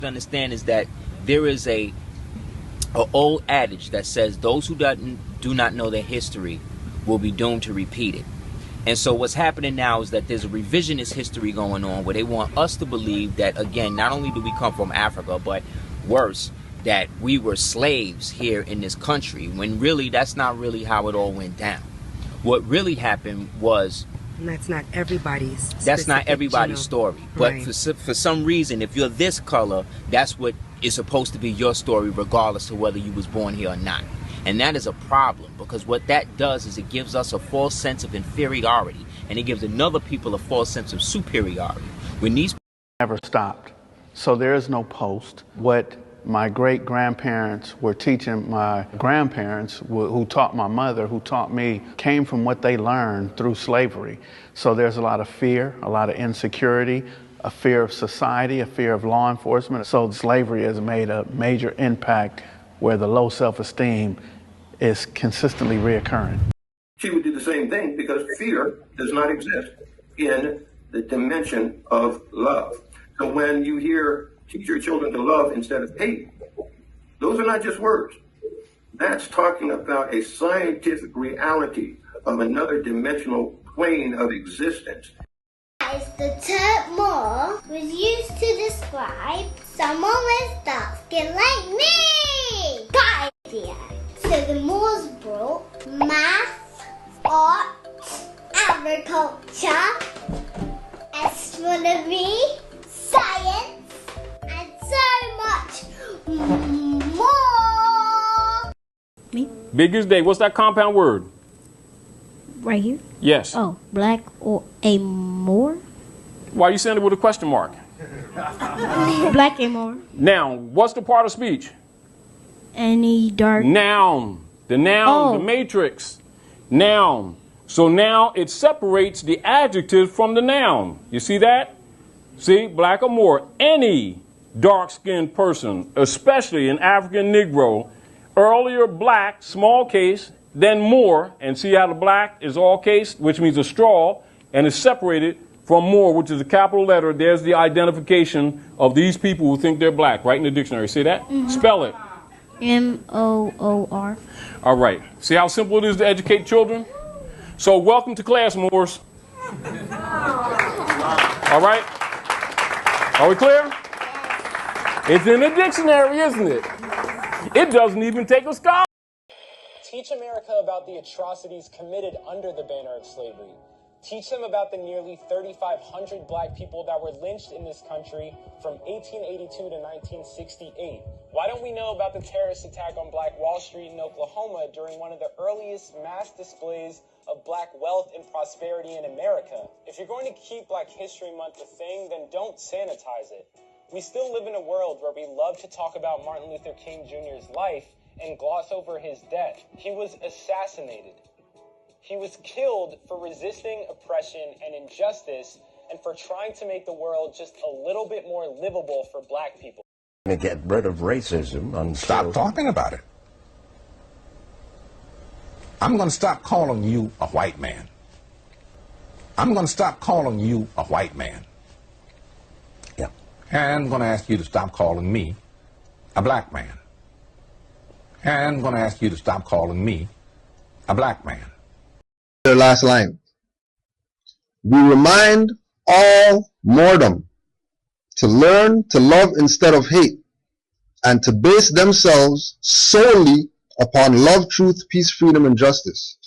Understand is that there is a old adage that says those who do not know their history will be doomed to repeat it. And so what's happening now is that there's a revisionist history going on where they want us to believe that, again, not only do we come from Africa, but worse, that we were slaves here in this country, when really that's not really how it all went down. What really happened was, and that's not everybody's story. But right. for some reason, if you're this color, that's what is supposed to be your story, regardless of whether you was born here or not. And that is a problem, because what that does is it gives us a false sense of inferiority, and it gives another people a false sense of superiority. When these never stopped, so there is no post. What my great-grandparents were teaching my grandparents, who taught my mother, who taught me, came from what they learned through slavery. So there's a lot of fear, a lot of insecurity, a fear of society, a fear of law enforcement. So slavery has made a major impact where the low self-esteem is consistently reoccurring. She would do the same thing because fear does not exist in the dimension of love. So when you hear teach your children to love instead of hate, those are not just words. That's talking about a scientific reality of another dimensional plane of existence. The term Moor was used to describe someone with dark skin like me. Got idea. So the Moors brought math, art, agriculture, astronomy, science, and so much more. Me? Biggest day. What's that compound word? Right here? Yes. Oh, black or a Moor? Why are you saying it with a question mark? Black and Moor. Noun. What's the part of speech? Any dark. Noun. The noun, the matrix. Noun. So now it separates the adjective from the noun. You see that? See, black or Moor. Any dark-skinned person, especially an African Negro, earlier black, small case, then Moor, and see how the black is all case, which means a straw, and is separated from Moor, which is a capital letter. There's the identification of these people who think they're black, right in the dictionary. See that? Mm-hmm. Spell it. M-O-O-R. All right. See how simple it is to educate children? So welcome to class, Moors. All right? Are we clear? It's in the dictionary, isn't it? It doesn't even take a scholar. Teach America about the atrocities committed under the banner of slavery. Teach them about the nearly 3,500 black people that were lynched in this country from 1882 to 1968. Why don't we know about the terrorist attack on Black Wall Street in Oklahoma during one of the earliest mass displays of black wealth and prosperity in America? If you're going to keep Black History Month a thing, then don't sanitize it. We still live in a world where we love to talk about Martin Luther King Jr.'s life and gloss over his death. He was assassinated. He was killed for resisting oppression and injustice and for trying to make the world just a little bit more livable for black people. To get rid of racism and stop talking about it. I'm going to stop calling you a white man. I'm going to stop calling you a white man. Yeah. And I'm going to ask you to stop calling me a black man. And I'm going to ask you to stop calling me a black man. The last line. We remind all Moordom to learn to love instead of hate, and to base themselves solely upon love, truth, peace, freedom, and justice.